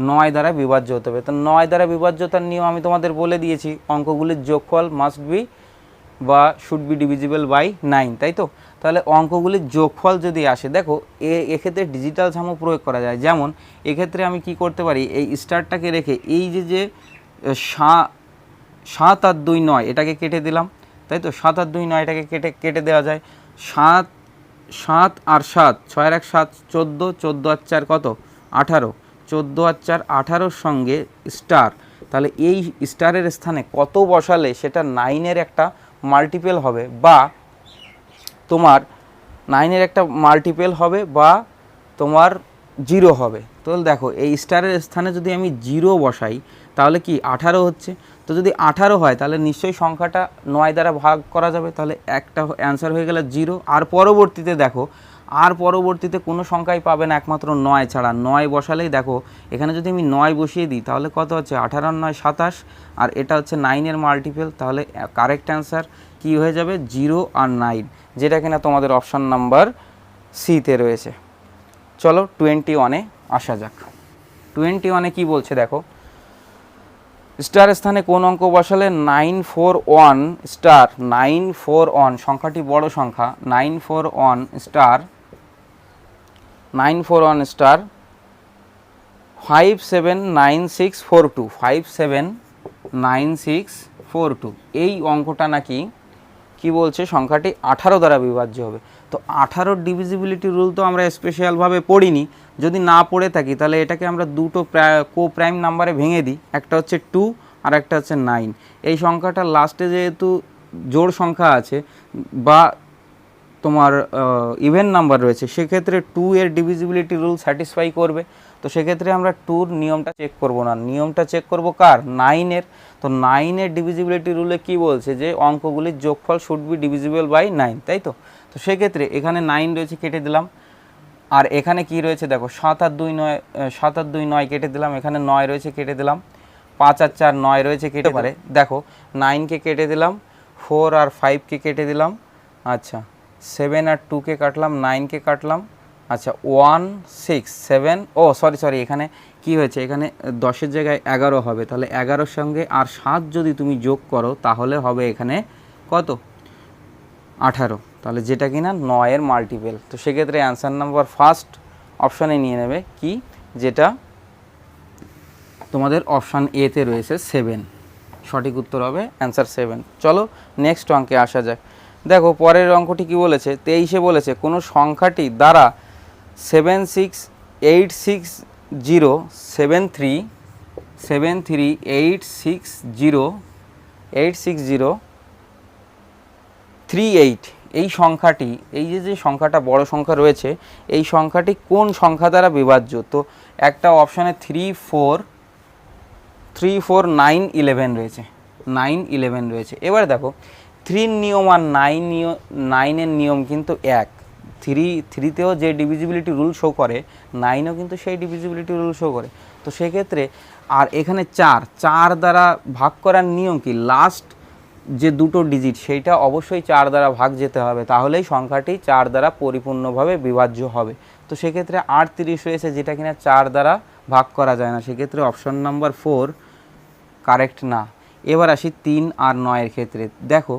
9 দ্বারা বিভাজ্য হতে হবে। তো 9 দ্বারা বিভাজ্যতার নিয়ম আমি তোমাদের বলে দিয়েছি, অঙ্কগুলির যোগফল মাস্ট বি বা শুড বি ডিভিজিবল বাই 9, তাই তো। তাহলে অঙ্কগুলির যোগফল যদি আসে, দেখো এক্ষেত্রে ডিজিটাল সামও প্রয়োগ করা যায়। যেমন এক্ষেত্রে আমি কি করতে পারি, এই স্টারটাকে রেখে এই যে 7 আর 2 9 এটাকে কেটে দিলাম, তাই তো। 7 আর 2 9 এটাকে কেটে দেওয়া যায়। 7 আর 7 6 আর 1 7 14 14 আর 4 কত 18 14 আর 4 18 সঙ্গে স্টার। তাহলে এই স্টারের স্থানে কত বসালে সেটা 9-এর একটা মাল্টিপল হবে বা তোমার 9-এর একটা মাল্টিপল হবে বা তোমার 0 হবে। তাহলে দেখো এই স্টারের স্থানে যদি আমি 0 বসাই তাহলে কি 18 হচ্ছে। তো যদি 18 হয় তাহলে নিশ্চয়ই সংখ্যাটা 9 দ্বারা ভাগ করা যাবে, তাহলে একটা অ্যান্সার হয়ে গেল 0। আর পরবর্তীতে দেখো, আর পরবর্তীতে কোনো সংখ্যাই পাবে না একমাত্র 9 ছাড়া। 9 বসালেই দেখো এখানে যদি আমি 9 বসিয়ে দিই তাহলে কত হচ্ছে 18 আর 9 27, আর এটা হচ্ছে 9-এর মাল্টিপল। তাহলে কারেক্ট অ্যান্সার কি হয়ে যাবে 0 আর 9, যেটা কিনা তোমাদের অপশান নাম্বার সিতে রয়েছে। চলো 21-এ আসা যাক। 21-এ কি বলছে দেখো, স্টার স্থানে কোন অঙ্ক বসালে 941 স্টার 941 সংখ্যাটি বড় সংখ্যা 941 স্টার 579642 579642 এই অঙ্কটা নাকি কি বলছে সংখ্যাটি 18 দ্বারা বিভাজ্য হবে। তো 18 ডিভিজিবিলিটি রুল তো আমরা স্পেশালভাবে পড়িনি, যদি না পড়ে থাকি তাহলে এটাকে আমরা দুটো কো প্রাইম নাম্বারে ভেঙে দিই, একটা হচ্ছে 2 আর একটা হচ্ছে 9। এই সংখ্যাটা লাস্টে যেহেতু জোড় সংখ্যা আছে বা তোমার ইভেন নাম্বার রয়েছে, সেক্ষেত্রে 2 এর ডিভিজিবিলিটি রুল স্যাটিসফাই করবে। তো সেক্ষেত্রে আমরা 2-র নিয়মটা চেক করব না, নিয়মটা চেক করব কার 9-এর। তো 9-এর ডিভিজিবিলিটি রুলে কি বলছে যে অঙ্কগুলির যোগফল শুড বি ডিভিজিবল বাই 9, তাই তো। তো সেক্ষেত্রে এখানে 9 রয়েছে কেটে দিলাম, আর এখানে কি রয়েছে দেখো 7 আর 2 9 7 আর 2 9 কেটে দিলাম, এখানে 9 রয়েছে কেটে দিলাম, 5 আর 4 9 রয়েছে কেটে পারে দেখো 9কে কেটে দিলাম, 4 আর 5কে কেটে দিলাম, আচ্ছা 7 আর 2কে কাটলাম, 9কে কাটলাম, আচ্ছা 1 6 7 ও সরি এখানে কি হয়েছে, এখানে 10-এর জায়গায় 11 হবে। তাহলে 11-র সঙ্গে আর 7 যদি তুমি যোগ করো তাহলে হবে এখানে কত 18, তাহলে যেটা কিনা 9-এর মাল্টিপল। তো সেক্ষেত্রে অ্যান্সার নাম্বার ফার্স্ট অপশানে নিয়ে নেবে কি, যেটা তোমাদের অপশান এতে রয়েছে 7, সঠিক উত্তর হবে অ্যান্সার 7। চলো নেক্সট অঙ্কে আসা যাক। দেখো পরের অঙ্কটি কি বলেছে, 23-এ বলেছে কোনো সংখ্যাটি দ্বারা 7686038 এই সংখ্যাটি, এই যে সংখ্যাটা বড় সংখ্যা রয়েছে, এই সংখ্যাটি কোন সংখ্যা দ্বারা বিভাজ্য। তো একটা অপশানে 3 4 9 11 রয়েছে, 9 11 রয়েছে। এবার দেখো 3-র নিয়ম আর 9-এর নিয়ম কিন্তু এক। 3তেও যে ডিভিজিবিলিটি রুল শো করে 9-ও কিন্তু সেই ডিভিজিবিলিটি রুল শো করে। তো সেক্ষেত্রে আর এখানে 4 দ্বারা ভাগ করার নিয়ম কি, লাস্ট যে দুটো ডিজিট সেইটা অবশ্যই 4 দ্বারা ভাগ যেতে হবে, তাহলেই সংখ্যাটি 4 দ্বারা পরিপূর্ণভাবে বিভাজ্য হবে। তো সেক্ষেত্রে 38 রয়েছে যেটা কিনা 4 দ্বারা ভাগ করা যায় না, সেক্ষেত্রে অপশন নাম্বার 4 কারেক্ট না। এবার আসি 3 আর 9-এর ক্ষেত্রে। দেখো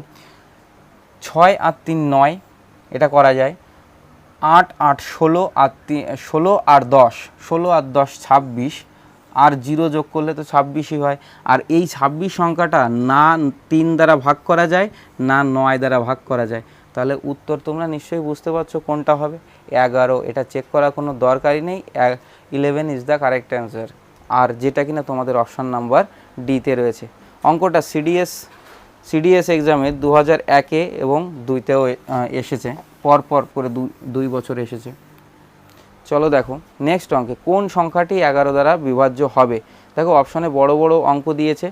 6 আর 3 9 এটা করা যায়, 8 8 16 আর 16 আর 10 26 আর 0 যোগ করলে তো 26ই হয়। আর এই 26 সংখ্যাটা না 3 দ্বারা ভাগ করা যায় না 9 দ্বারা ভাগ করা যায়, তাহলে উত্তর তোমরা নিশ্চয়ই বুঝতে পারছো কোনটা হবে 11। এটা চেক করার কোনো দরকারই নেই, 11 ইজ দ্য কারেক্ট অ্যান্সার। আর যেটা কিনা তোমাদের অপশান নাম্বার ডিতে রয়েছে। অঙ্কটা সিডিএস এক্সামে 2001-এ এবং 2তেও এসেছে, পরপর করে 2 বছর এসেছে। চলো দেখো নেক্সট অঙ্কে কোন সংখ্যাটি 11 দ্বারা বিভাজ্য হবে। দেখো অপশানে বড় বড় অঙ্ক দিয়েছে,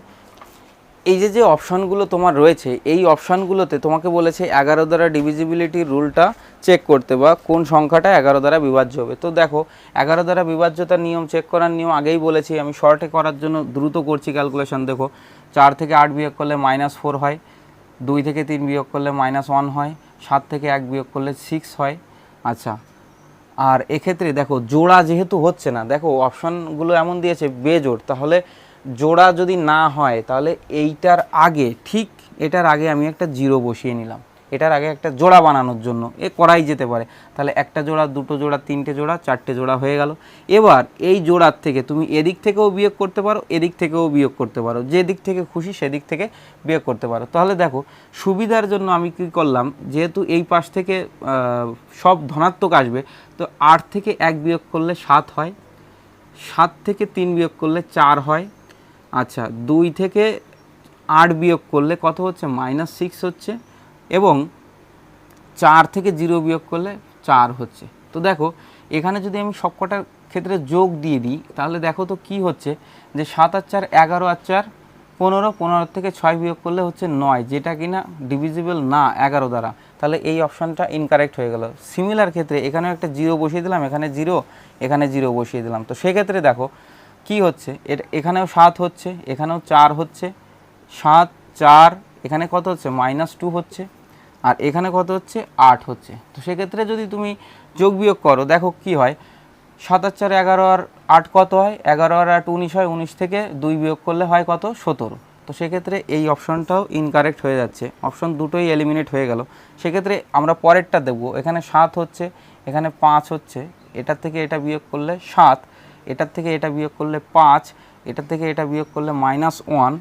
এই যে অপশানগুলো তোমার রয়েছে, এই অপশানগুলোতে তোমাকে বলেছে 11 দ্বারা ডিভিজিবিলিটি রুলটা চেক করতে, বা কোন সংখ্যাটা 11 দ্বারা বিভাজ্য হবে। তো দেখো 11 দ্বারা বিভাজ্যতার নিয়ম, চেক করার নিয়ম আগেই বলেছি, আমি শর্টে করার জন্য দ্রুত করছি ক্যালকুলেশন। দেখো 4 থেকে 8 বিয়োগ করলে -4 হয়, 2 থেকে 3 বিয়োগ করলে -1 হয়, 7 থেকে 1 বিয়োগ করলে 6 হয়। আচ্ছা, আর এক্ষেত্রে দেখো জোড়া যেহেতু হচ্ছে না, দেখো অপশানগুলো এমন দিয়েছে বেজোড়, তাহলে জোড়া যদি না হয় তাহলে এইটার আগে, ঠিক এটার আগে আমি একটা 0 বসিয়ে নিলাম, এটার আগে একটা জোড়া বানানোর জন্য। করাই যেতে পারে, তাহলে একটা জোড়া, দুটো জোড়া, তিনটে জোড়া, চারটে জোড়া হয়ে গেল। এবার এই জোড়ার থেকে তুমি এদিক থেকেও বিয়োগ করতে পারো, এদিক থেকেও বিয়োগ করতে পারো, যে দিক থেকে খুশি সেদিক থেকে বিয়োগ করতে পারো। তাহলে দেখো সুবিধার জন্য আমি কী করলাম, যেহেতু এই পাশ থেকে সব ধনাত্মক আসবে, তো 8 থেকে 1 বিয়োগ করলে 7 হয়, 7 থেকে 3 বিয়োগ করলে 4 হয়। আচ্ছা, 2 থেকে 8 বিয়োগ করলে কত হচ্ছে, -6 হচ্ছে, এবং 4 থেকে 0 বিয়োগ করলে 4 হচ্ছে। তো দেখো এখানে যদি আমি সবকটার ক্ষেত্রে যোগ দিয়ে দিই, তাহলে দেখো তো কি হচ্ছে, যে 7 আর 4 11, আর 4 15, 15 থেকে 6 বিয়োগ করলে হচ্ছে 9, যেটা কিনা ডিভিজিবল না 11 দ্বারা। তাহলে এই অপশানটা ইনকারেক্ট হয়ে গেল। সিমিলার ক্ষেত্রে এখানেও একটা 0 বসিয়ে দিলাম, এখানে 0, এখানে 0 বসিয়ে দিলাম। তো সেক্ষেত্রে দেখো কি হচ্ছে, এখানেও 7 হচ্ছে, এখানেও 4 হচ্ছে, 7, 4, এখানে কত হচ্ছে, -2 হচ্ছে, আর এখানে কত হচ্ছে, 8 হচ্ছে। তো সেক্ষেত্রে যদি তুমি যোগ বিয়োগ করো, দেখো কি হয়, 7 আর 4 11, আর 8 কত হয়, 11 আর 8 19 হয়, 19 থেকে 2 বিয়োগ করলে হয় কত, 17। তো সেক্ষেত্রে এই অপশানটাও ইনকারেক্ট হয়ে যাচ্ছে, অপশান দুটোই এলিমিনেট হয়ে গেল। সেক্ষেত্রে আমরা পরেরটা দেখব, এখানে 7 হচ্ছে, এখানে 5 হচ্ছে, এটার থেকে এটা বিয়োগ করলে 7, এটার থেকে এটা বিয়োগ করলে 5, এটার থেকে এটা বিয়োগ করলে -1,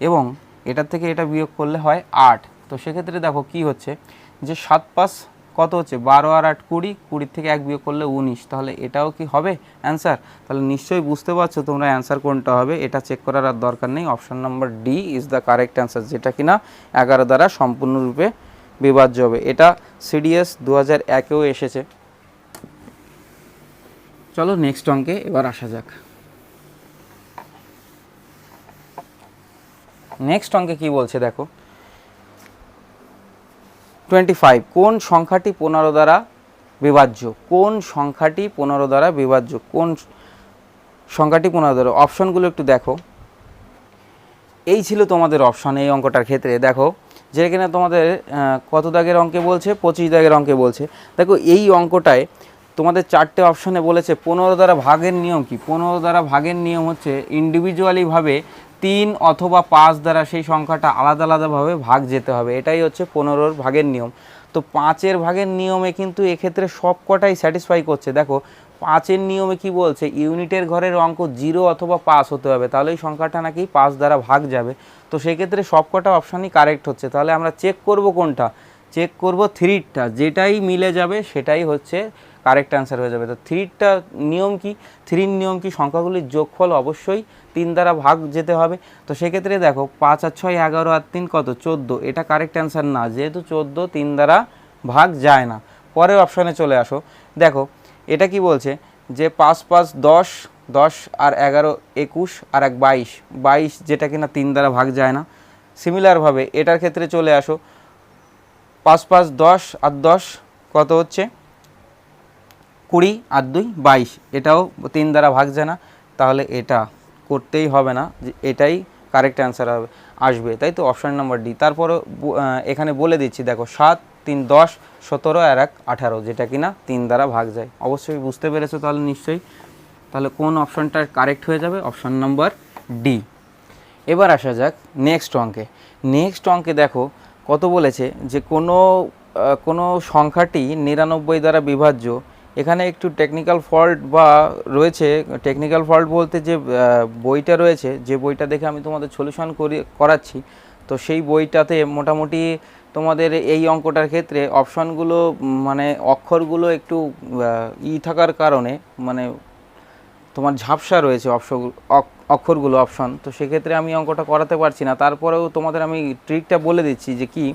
এবং এটার থেকে এটা বিয়োগ করলে হয় 8। তো সেক্ষেত্রে দেখো কি হচ্ছে, যে 7 5 কত হচ্ছে, 12 আর 8 20, 20 থেকে 1 বিয়োগ করলে 19। তাহলে এটাও কি হবে অ্যান্সার? তাহলে নিশ্চয়ই বুঝতে পারছো তোমরা অ্যান্সার কোনটা হবে, এটা চেক করার আর দরকার নেই। Option number D is the correct answer, যেটা কিনা 11 দ্বারা সম্পূর্ণরূপে বিভাজ্য হবে। এটা সিডিএস 2001-এও এসেছে। চলো নেক্সট অঙ্কে এবার আসা যাক। নেক্সট অঙ্কে কি বলছে দেখো, 25, কোন সংখ্যাটি 15 দ্বারা বিভাজ্য, কোন সংখ্যাটি 15 দ্বারা বিভাজ্য, কোন সংখ্যাটি 15 দ্বারা। অপশনগুলো একটু দেখো, এই ছিল তোমাদের অপশন এই অঙ্কটার ক্ষেত্রে। দেখো যে কিনা তোমাদের কত দাগের অঙ্কে বলছে, 25 দাগের অঙ্কে বলছে। দেখো এই অঙ্কটায় তোমাদের 4টে অপশানে বলেছে 15 দ্বারা ভাগের নিয়ম কি। 15 দ্বারা ভাগের নিয়ম হচ্ছে ইন্ডিভিজুয়ালিভাবে 3 অথবা 5 দ্বারা সেই সংখ্যাটা আলাদা আলাদাভাবে ভাগ যেতে হবে, এটাই হচ্ছে 15 ভাগের নিয়ম। তো 5-এর ভাগের নিয়মে কিন্তু এক্ষেত্রে সব কটাই স্যাটিসফাই করছে। দেখো 5-এর নিয়মে কি বলছে, ইউনিটের ঘরের অঙ্ক 0 অথবা 5 হতে হবে, তাহলে এই সংখ্যাটা নাকি 5 দ্বারা ভাগ যাবে। তো সেক্ষেত্রে সব কটা অপশানই কারেক্ট হচ্ছে। তাহলে আমরা চেক করব কোনটা, চেক করব 3টা, যেটাই মিলে যাবে সেটাই হচ্ছে কারেক্ট অ্যান্সার হয়ে যাবে। তো 3টা নিয়ম কি, 3-র নিয়ম কি, সংখ্যাগুলির যোগফল অবশ্যই 3 দ্বারা ভাগ যেতে হবে। তো সেক্ষেত্রে দেখো 5 আর 6 11 আর 3 কত, 14, এটা কারেক্ট অ্যান্সার না, যেহেতু 14 3 দ্বারা ভাগ যায় না। পরের অপশানে চলে আসো, দেখো এটা কি বলছে, যে 5 5 10, 10 আর 11 21 আর 1 22, 22 যেটা কিনা 3 দ্বারা ভাগ যায় না। সিমিলারভাবে এটার ক্ষেত্রে চলে আসো, 5 5 10 আর 10 কত হচ্ছে, 20 আর 2 22, এটাও 3 দ্বারা ভাগ যায় না। তাহলে এটা করতেই হবে না, যে এটাই কারেক্ট অ্যান্সার হবে আসবে, তাই তো অপশান নাম্বার ডি। তারপরে এখানে বলে দিচ্ছি, দেখো 7 3 10, 17 আর 1 18, যেটা কিনা 3 দ্বারা ভাগ যায়। অবশ্যই বুঝতে পেরেছো তাহলে নিশ্চয়ই। তাহলে কোন অপশানটা কারেক্ট হয়ে যাবে, অপশান নাম্বার ডি। এবার আসা যাক নেক্সট অঙ্কে। নেক্সট অঙ্কে দেখো কত বলেছে, যে কোনো সংখ্যাটি 99 দ্বারা বিভাজ্য। এখানে একটু টেকনিক্যাল ফল্ট বা রয়েছে, টেকনিক্যাল ফল্ট বলতে যে বইটা রয়েছে, যে বইটা দেখে আমি তোমাদের সলিউশন করাচ্ছি, তো সেই বইটাতে মোটামুটি তোমাদের এই অঙ্কটার ক্ষেত্রে অপশানগুলো মানে অক্ষরগুলো একটু থাকার কারণে মানে তোমার ঝাপসা রয়েছে অক্ষরগুলো অপশন। তো সেক্ষেত্রে আমি অঙ্কটা করাতে পারছি না। তারপরেও তোমাদের আমি ট্রিকটা বলে দিচ্ছি, যে কি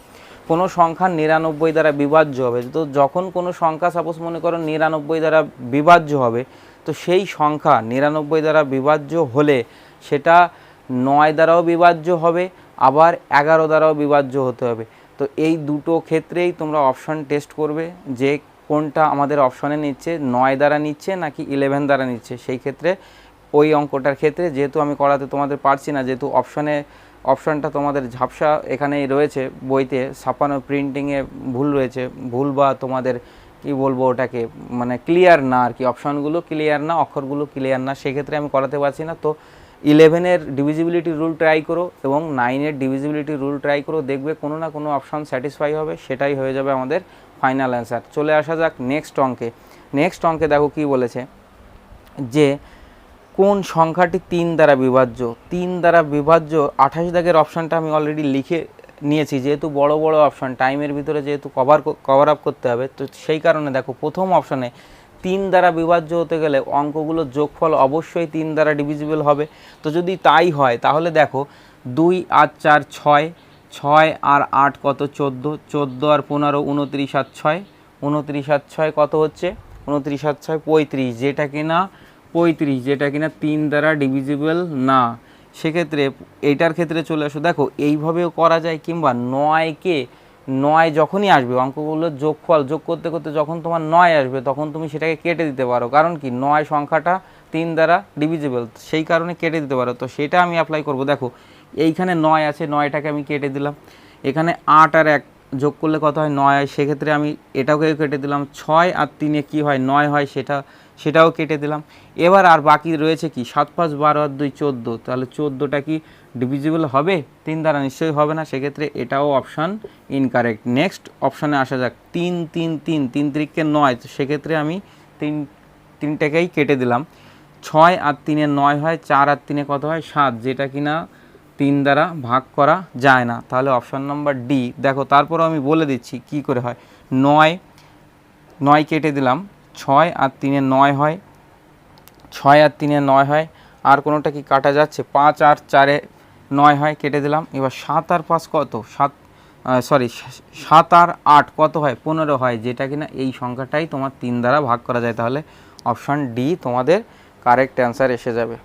কোনো সংখ্যা 99 দ্বারা বিভাজ্য হবে। তো যখন কোনো সংখ্যা সাপোজ মনে করো 99 দ্বারা বিভাজ্য হবে, তো সেই সংখ্যা 99 দ্বারা বিভাজ্য হলে সেটা 9 দ্বারাও বিভাজ্য হবে, আবার 11 দ্বারাও বিভাজ্য হতে হবে। তো এই দুটো ক্ষেত্রেই তোমরা অপশান টেস্ট করবে যে কোনটা আমাদের অপশানে নিচ্ছে, 9 দ্বারা নিচ্ছে নাকি 11 দ্বারা নিচ্ছে। সেই ক্ষেত্রে ওই অঙ্কটার ক্ষেত্রে যেহেতু আমি করাতে তোমাদের পারছি না, যেহেতু অপশানটা তোমাদের ঝাপসা এখানেই রয়েছে, বইতে ছাপানো প্রিন্টিংয়ে ভুল রয়েছে, ভুল বা তোমাদের কি বলবো ওটাকে মানে ক্লিয়ার না আর কি, অপশানগুলো ক্লিয়ার না, অক্ষরগুলো ক্লিয়ার না, সেক্ষেত্রে আমি করাতে পারছি না। তো 11-এর ডিভিজিবিলিটি রুল ট্রাই করো এবং 9-এর ডিভিজিবিলিটি রুল ট্রাই করো, দেখবে কোনো না কোনো অপশান স্যাটিসফাই হবে, সেটাই হয়ে যাবে আমাদের ফাইনাল অ্যান্সার। চলে আসা যাক নেক্সট অঙ্কে। নেক্সট অঙ্কে দেখো কি বলেছে যে কোন সংখ্যাটি 3 দ্বারা বিভাজ্য। 3 দ্বারা বিভাজ্য 28 দাগের অপশানটা আমি অলরেডি লিখে নিয়েছি, যেহেতু বড় বড় অপশান টাইমের ভিতরে যেহেতু কভার আপ করতে হবে, তো সেই কারণে দেখো প্রথম অপশানে 3 দ্বারা বিভাজ্য হতে গেলে অঙ্কগুলোর যোগফল অবশ্যই 3 দ্বারা ডিভিজিবল হবে। তো যদি তাই হয় তাহলে দেখো 2 আর 4 6, 6 আর 8 কত 14, 14 আর 15 29 আর 6, 29 আর 6 কত হচ্ছে 29 আর 6 35, যেটা কিনা 35, যেটা কিনা 3 দ্বারা ডিভিজিবল না। সেক্ষেত্রে এইটার ক্ষেত্রে চলে আসো, দেখো এইভাবেও করা যায়, কিংবা 9কে 9 যখনই আসবে অঙ্কগুলোর যোগফল যোগ করতে করতে যখন তোমার 9 আসবে তখন তুমি সেটাকে কেটে দিতে পারো, কারণ কি 9 সংখ্যাটা 3 দ্বারা ডিভিজিবল, সেই কারণে কেটে দিতে পারো। তো সেটা আমি অ্যাপ্লাই করব। দেখো এইখানে 9 আছে, 9টাকে আমি কেটে দিলাম, এখানে 8 আর 1 যোগ করলে কত হয় 9 হয়, সেক্ষেত্রে আমি এটাকে কেটে দিলাম, 6 আর 3-এ কী হয় 9 হয়, সেটাও কেটে দিলাম। এবার আর বাকি রয়েছে কি 7 5 12 আর 2 14, তাহলে 14টা কি ডিভিজিবল হবে 3 দ্বারা? নিশ্চয়ই হবে না, সেক্ষেত্রে এটাও অপশান ইনকারেক্ট। নেক্সট অপশানে আসা যাক, 3 3 3 3 3-কে 9, তো সেক্ষেত্রে আমি 3টাকেই কেটে দিলাম, 6 আর 3-এ 9 হয়, 4 আর 3-এ কত হয় 7, যেটা কিনা 3 দ্বারা ভাগ করা যায় না, তাহলে অপশান নাম্বার ডি। দেখো তারপরও আমি বলে দিচ্ছি কি করে হয়, 9 কেটে দিলাম, 6 আর 3-এ 9 হয়, 6 আর 3-এ 9 হয়, আর কোনোটা কি কাটা যাচ্ছে, 5 আর 4-এ 9 হয়, কেটে দিলাম। এবার 7 আর 5 কত 7 আর 8 কত হয় 15 হয়, যেটা কিনা এই সংখ্যাটাই তোমার 3 দ্বারা ভাগ করা যায়, তাহলে অপশান ডি তোমাদের কারেক্ট অ্যান্সার এসে যাবে।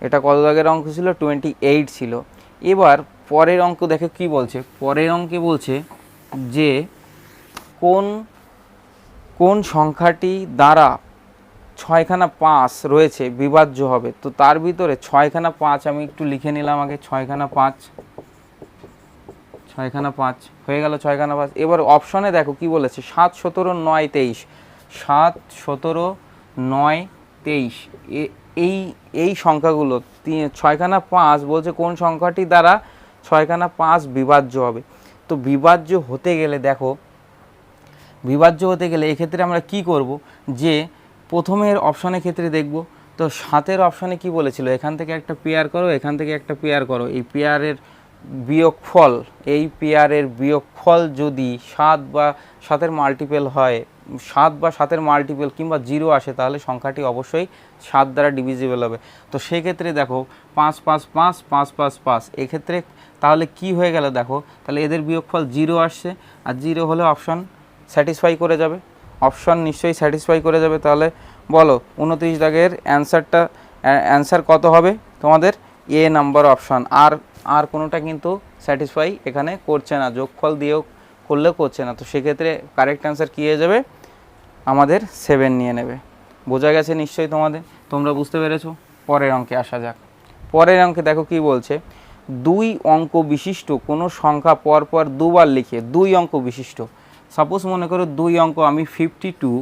এটা কত দাগের অঙ্ক ছিল 28 ছিল। এবার পরের অঙ্ক দেখে কি বলছে, পরের অঙ্কে বলছে যে কোন সংখ্যাটি দ্বারা 6খানা 5 রয়েছে বিভাজ্য হবে। তো তার ভিতরে 6খানা 5 আমি একটু লিখে নিলাম আগে, 6খানা 5 হয়ে গেল 6খানা 5। এবার অপশনে দেখো কি বলেছে, 7 17 9 23, 7 17 9 23, এই সংখ্যাগুলো 6খানা 5 বলছে কোন সংখ্যাটি দ্বারা 6খানা 5 বিভাজ্য হবে। তো বিভাজ্য হতে গেলে দেখো, বিভাজ্য হতে গেলে এক্ষেত্রে আমরা কি করব, যে প্রথমের অপশানের ক্ষেত্রে দেখব। তো 7-এর অপশানে কি বলেছিল, এখান থেকে একটা পেয়ার করো, এখান থেকে একটা পেয়ার করো, এই পেয়ারের বিয়োগফল যদি 7 বা 7-এর মাল্টিপল হয়, 7 বা 7-এর মাল্টিপল কিংবা 0 আসে, তাহলে সংখ্যাটি অবশ্যই 7 দ্বারা ডিভিজিবল হবে। তো সেক্ষেত্রে দেখো 5 5 5 5 5 5, এক্ষেত্রে তাহলে কি হয়ে গেল দেখো, তাহলে এদের বিয়োগফল 0 আসছে, আর 0 হলে অপশান স্যাটিসফাই করে যাবে, অপশান নিশ্চয়ই স্যাটিসফাই করে যাবে। তাহলে বলো 29 দাগের অ্যান্সার কত হবে তোমাদের, এ নাম্বার অপশান। আর কোনোটা কিন্তু স্যাটিসফাই এখানে করছে না, যোগফল দিয়েও করলেও করছে না। তো সেক্ষেত্রে কারেক্ট অ্যান্সার কী হয়ে যাবে, আমাদের 7 নিয়ে নেবে। বোঝা গেছে নিশ্চয়ই তোমরা বুঝতে পেরেছো। পরের অঙ্কে আসা যাক। পরের অঙ্কে দেখো কি বলছে, 2 অঙ্ক বিশিষ্ট কোনো সংখ্যা পরপর দুবার লিখে, 2 অঙ্ক বিশিষ্ট, সাপোজ মনে করো 2 অঙ্ক আমি 52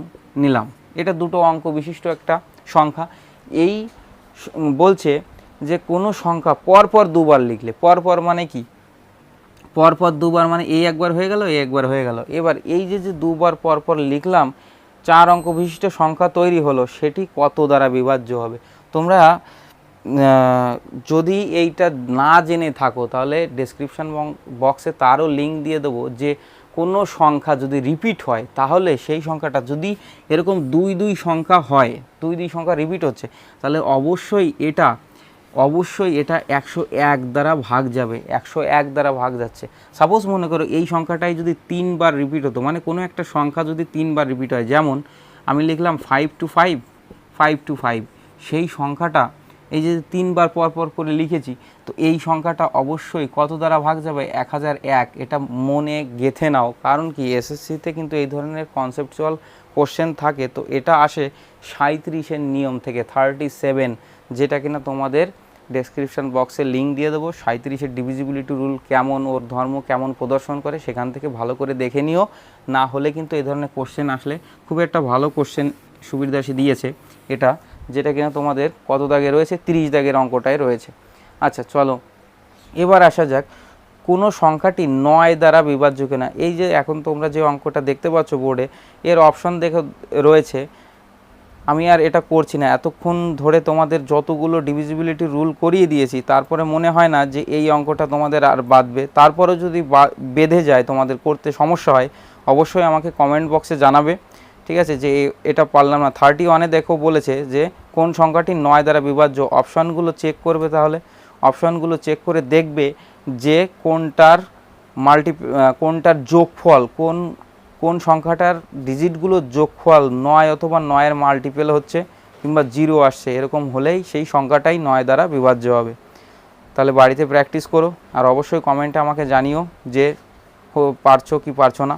নিলাম, এটা দুটো অঙ্ক বিশিষ্ট একটা সংখ্যা। এই বলছে যে কোনো সংখ্যা পরপর দুবার লিখলে, পরপর মানে কি, পরপর দুবার মানে এই একবার হয়ে গেল, এই একবার হয়ে গেল। এবার এই যে দুবার পরপর লিখলাম, 4 অঙ্ক বিশিষ্ট সংখ্যা তৈরি হলো, সেটি কত দ্বারা বিভাজ্য হবে। তোমরা যদি এইটা না জেনে থাকো তাহলে ডেসক্রিপশান বক্সে তারও লিঙ্ক দিয়ে দেবো, যে কোনো সংখ্যা যদি রিপিট হয় তাহলে সেই সংখ্যাটা যদি এরকম 2 2 সংখ্যা হয়, 2 2 সংখ্যা রিপিট হচ্ছে, তাহলে অবশ্যই এটা 101 দ্বারা ভাগ যাবে, 101 দ্বারা ভাগ যাচ্ছে। সাপোজ মনে করো এই সংখ্যাটাই যদি 3 বার রিপিট হতো, মানে কোনো একটা সংখ্যা যদি 3 বার রিপিট হয়, যেমন আমি লিখলাম 5 to 5, 5 to 5, সেই সংখ্যাটা এই যে 3 বার পর পর করে লিখেছি, তো এই সংখ্যাটা অবশ্যই কত দ্বারা ভাগ যাবে? 1001। এটা মনে গেঁথে নাও, কারণ কি এসএসসিতে কিন্তু এই ধরনের কনসেপচুয়াল কোশ্চেন থাকে। তো এটা আসে 37-এর নিয়ম থেকে, 37, যেটা কিনা তোমাদের ডেসক্রিপশন বক্সে লিঙ্ক দিয়ে দেবো। 37-এর ডিভিজিবিলিটি রুল কেমন, ওর ধর্ম কেমন প্রদর্শন করে, সেখান থেকে ভালো করে দেখে নিও। না হলে কিন্তু এই ধরনের কোশ্চেন আসলে, খুব একটা ভালো কোশ্চেন সুবীর দাসী দিয়েছে এটা, যেটা কিনা তোমাদের কত দাগে রয়েছে? 30 দাগের অঙ্কটায় রয়েছে। আচ্ছা চলো এবার আসা যাক, কোনো সংখ্যাটি 9 দ্বারা বিভাজ্য কিনা। এই যে এখন তোমরা যে অঙ্কটা দেখতে পাচ্ছ বোর্ডে, এর অপশন দেখে রয়েছে। আমি আর এটা করছি না, এতক্ষণ ধরে তোমাদের যতগুলো ডিভিজিবিলিটি রুল করিয়ে দিয়েছি, তারপরে মনে হয় না যে এই অঙ্কটা তোমাদের আর বাঁধবে। তারপরে যদি বেঁধে যায়, তোমাদের করতে সমস্যা হয়, অবশ্যই আমাকে কমেন্ট বক্সে জানাবে, ঠিক আছে, যে এটা পারলাম না। 31-এ দেখো বলেছে যে কোন সংখ্যাটি 9 দ্বারা বিভাজ্য। অপশানগুলো চেক করবে, তাহলে অপশানগুলো চেক করে দেখবে যে কোনটার যোগফল, কোন সংখ্যাটার ডিজিটগুলোর যোগফল 9 অথবা 9-এর মাল্টিপেল হচ্ছে কিংবা 0 আসছে, এরকম হলেই সেই সংখ্যাটাই 9 দ্বারা বিভাজ্য হবে। তাহলে বাড়িতে প্র্যাকটিস করো, আর অবশ্যই কমেন্টে আমাকে জানিও যে পারছো কি পারছো না।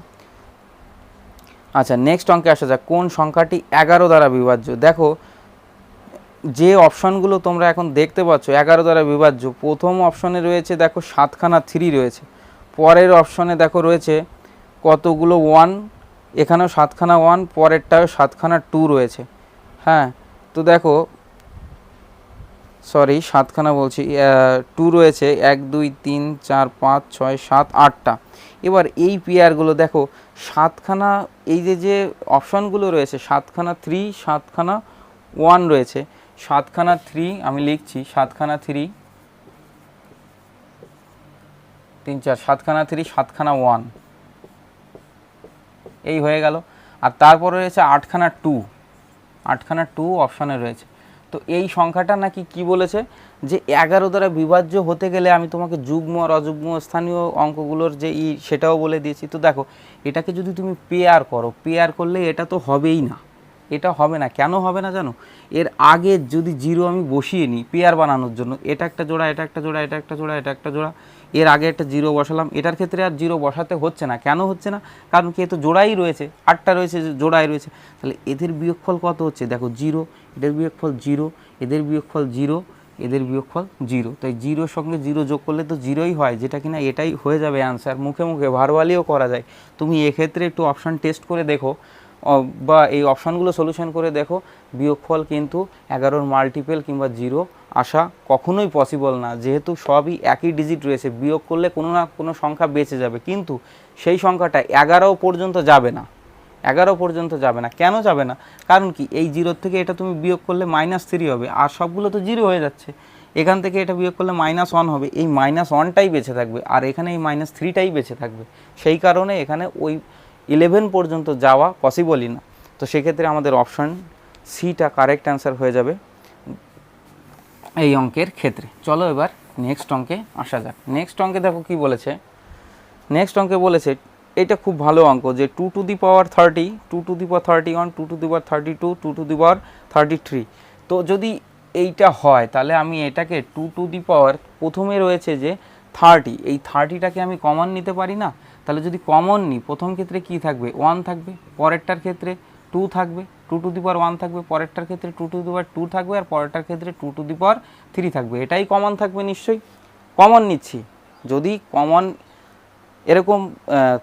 আচ্ছা নেক্সট অঙ্কে আসা যাক, কোন সংখ্যাটি 11 দ্বারা বিভাজ্য। দেখো যে অপশানগুলো তোমরা এখন দেখতে পাচ্ছ 11 দ্বারা বিভাজ্য, প্রথম অপশনে রয়েছে দেখো 7খানা 3 রয়েছে, পরের অপশনে দেখো রয়েছে কতগুলো 1, এখানেও 7খানা 1, পরেরটাও 7খানা 2 রয়েছে। হ্যাঁ, তো দেখো সরি 7খানা বলছি, 2 রয়েছে, 1 2 3 4 5 6 7 8টা। এবার এই পেয়ারগুলো দেখো 7খানা, এই যে অপশানগুলো রয়েছে 7খানা 3, 7খানা 1 রয়েছে। 7খানা 3 আমি লিখছি, 7খানা 3 3 4, 7খানা 3, 7খানা 1, এই হয়ে গেল। আর তারপরে রয়েছে 8খানা 2, 8খানা 2 অপশানে রয়েছে। তো এই সংখ্যাটা নাকি কি বলেছে যে 11 দ্বারা বিভাজ্য হতে গেলে, আমি তোমাকে যুগ্ম আর অযুগ্ম স্থানীয় অঙ্কগুলোর যে সেটাও বলে দিয়েছি। তো দেখো এটাকে যদি তুমি পেয়ার করো, পেয়ার করলে এটা তো হবেই না, এটা হবে না। কেন হবে না জানো? এর আগে যদি 0 আমি বসিয়ে নিই পেয়ার বানানোর জন্য, এটা একটা জোড়া, এটা একটা জোড়া, এটা একটা জোড়া, এটা একটা জোড়া, এর আগে একটা 0 বসালাম, এটার ক্ষেত্রে আর 0 বসাতে হচ্ছে না। কেন হচ্ছে না? কারণ কি, এ তো জোড়াই রয়েছে, 8টা রয়েছে, জোড়াই রয়েছে। তাহলে এদের বিয়োগফল কত হচ্ছে? দেখো 0, এদের বিয়োগফল 0, এদের বিয়োগফল 0, এদের বিয়োগফল 0। তাই 0-র সঙ্গে 0 যোগ করলে তো 0ই হয়, যেটা কিনা এটাই হয়ে যাবে অ্যান্সার। মুখে মুখে ভারওয়ালিও করা যায়। তুমি এক্ষেত্রে একটু অপশান টেস্ট করে দেখো, বা এই অপশানগুলো সলিউশন করে দেখো, বিয়োগফল কিন্তু 11-র মাল্টিপেল কিংবা 0 আসা কখনোই পসিবল না। যেহেতু সবই একই ডিজিট রয়েছে, বিয়োগ করলে কোনো না কোনো সংখ্যা বেঁচে যাবে, কিন্তু সেই সংখ্যাটা 11 পর্যন্ত যাবে না, 11 পর্যন্ত যাবে না। কেন যাবে না? কারণ কি, এই 0 থেকে এটা তুমি বিয়োগ করলে -3 হবে, আর সবগুলো তো 0 হয়ে যাচ্ছে। এখান থেকে এটা বিয়োগ করলে -1 হবে, এই -1টাই বেঁচে থাকবে, আর এখানে এই -3টাই বেঁচে থাকবে। সেই কারণে এখানে ওই 11 পর্যন্ত যাওয়া পসিবলই না। তো সেক্ষেত্রে আমাদের অপশান সিটা কারেক্ট অ্যান্সার হয়ে যাবে এই অঙ্কের ক্ষেত্রে। চলো এবার নেক্সট অঙ্কে আসা যাক। নেক্সট অঙ্কে দেখো কি বলেছে। নেক্সট অঙ্কে বলেছে, এটা খুব ভালো অঙ্ক, যে 2 to the power 30, 2 to the power 31, 2 to the power 32, 2 to the power 33। তো যদি এইটা হয়, তাহলে আমি এটাকে 2 টু দি পাওয়ার, প্রথমে রয়েছে যে 30, এই 30টাকে আমি কমন নিতে পারি না? তাহলে যদি কমন নিই, প্রথম ক্ষেত্রে কি থাকবে? 1 থাকবে, পরেরটার ক্ষেত্রে 2 থাকবে, 2 টু দি পাওয়ার 1 থাকবে, পরেরটার ক্ষেত্রে 2 টু দি পাওয়ার 2 থাকবে, আর পরেরটার ক্ষেত্রে 2 টু দি পাওয়ার 3 থাকবে। এটাই কমন থাকবে নিশ্চয়ই। কমন নিচ্ছি, যদি কমন এরকম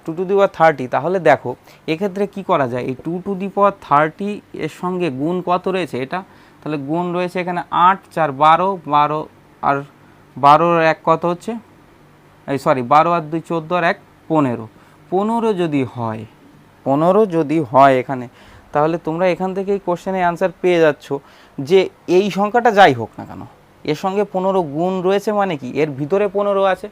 2 টু দি পাওয়ার 30, তাহলে দেখো এক্ষেত্রে কি করা যায়, এই 2 টু দি পাওয়ার 30 এর সঙ্গে গুণ কত রয়েছে এটা, তাহলে গুণ রয়েছে এখানে 8 4 12, 12 আর 12 1 কত হচ্ছে, এই সরি 12 আর 2 14 আর 1 15। 15 যদি হয়, 15 যদি হয় এখানে, তাহলে তোমরা এখান থেকে এই কোশ্চেনের অ্যান্সার পেয়ে যাচ্ছ যে এই সংখ্যাটা যাই হোক না কেন, এর সঙ্গে 15 গুণ রয়েছে, মানে কি এর ভিতরে 15 আছে।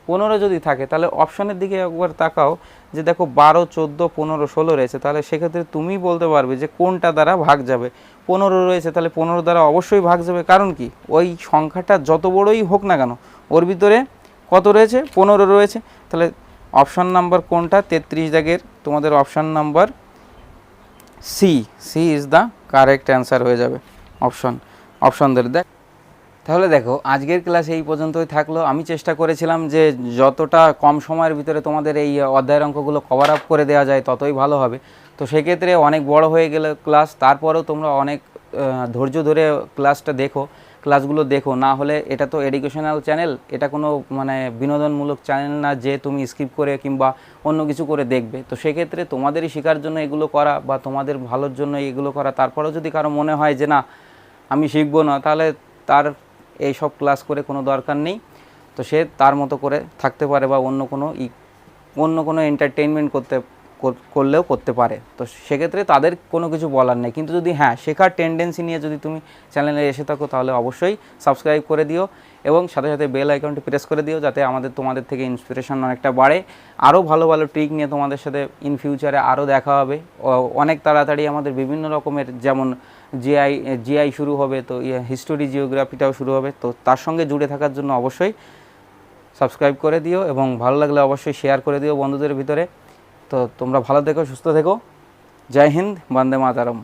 15 যদি থাকে, তাহলে অপশানের দিকে একবার তাকাও, যে দেখো 12 14 15 16 রয়েছে, তাহলে সেক্ষেত্রে তুমি বলতে পারবে যে কোনটা দ্বারা ভাগ যাবে। 15 রয়েছে, তাহলে 15 দ্বারা অবশ্যই ভাগ যাবে, কারণ কি ওই সংখ্যাটা যত বড়ই হোক না কেন, ওর ভিতরে কত রয়েছে? 15 রয়েছে। তাহলে অপশান নাম্বার কোনটা? 33 দাগের তোমাদের option number C, C is the correct answer হয়ে যাবে। অপশান ধরে দেখ, তাহলে দেখো, আজকের ক্লাস এই পর্যন্তই থাকলো। আমি চেষ্টা করেছিলাম যে যতটা কম সময়ের ভিতরে তোমাদের এই অধ্যায়ের অঙ্কগুলো কভার আপ করে দেওয়া যায় ততই ভালো হবে। তো সেক্ষেত্রে অনেক বড় হয়ে গেলে ক্লাস, তারপরেও তোমরা অনেক ধৈর্য ধরে ক্লাসগুলো দেখো। না হলে এটা তো এডুকেশনাল চ্যানেল, এটা কোনো মানে বিনোদনমূলক চ্যানেল না যে তুমি স্কিপ করে কিংবা অন্য কিছু করে দেখবে। তো সেক্ষেত্রে তোমাদেরই শেখার জন্য এগুলো করা বা তোমাদের ভালোর জন্য এগুলো করা। তারপরেও যদি কারো মনে হয় যে না আমি শিখবো না, তাহলে তার এই সব ক্লাস করে কোনো দরকার নেই। তো সে তার মতো করে থাকতে পারে বা অন্য কোনো এন্টারটেইনমেন্ট করলেও করতে পারে। তো সেক্ষেত্রে তাদের কোনো কিছু বলার নেই। কিন্তু যদি হ্যাঁ শেখার টেন্ডেন্সি নিয়ে যদি তুমি চ্যানেলে এসে থাকো, তাহলে অবশ্যই সাবস্ক্রাইব করে দিও এবং সাথে সাথে বেল আইকনটি প্রেস করে দিও, যাতে তোমাদের থেকে ইন্সপিরেশন অনেকটা বাড়ে। আরও ভালো ভালো ট্রিক নিয়ে তোমাদের সাথে ইন ফিউচারে আরও দেখা হবে অনেক তাড়াতাড়ি। আমাদের বিভিন্ন রকমের যেমন জিআই শুরু হবে, তো হিস্টোরি জিওগ্রাফিটাও শুরু হবে। তো তার সঙ্গে জুড়ে থাকার জন্য অবশ্যই সাবস্ক্রাইব করে দিও এবং ভালো লাগলে অবশ্যই শেয়ার করে দিও বন্ধুদের ভিতরে। তো তোমরা ভালো থেকো, সুস্থ থেকো। জয় হিন্দ, বন্দে মাতরম।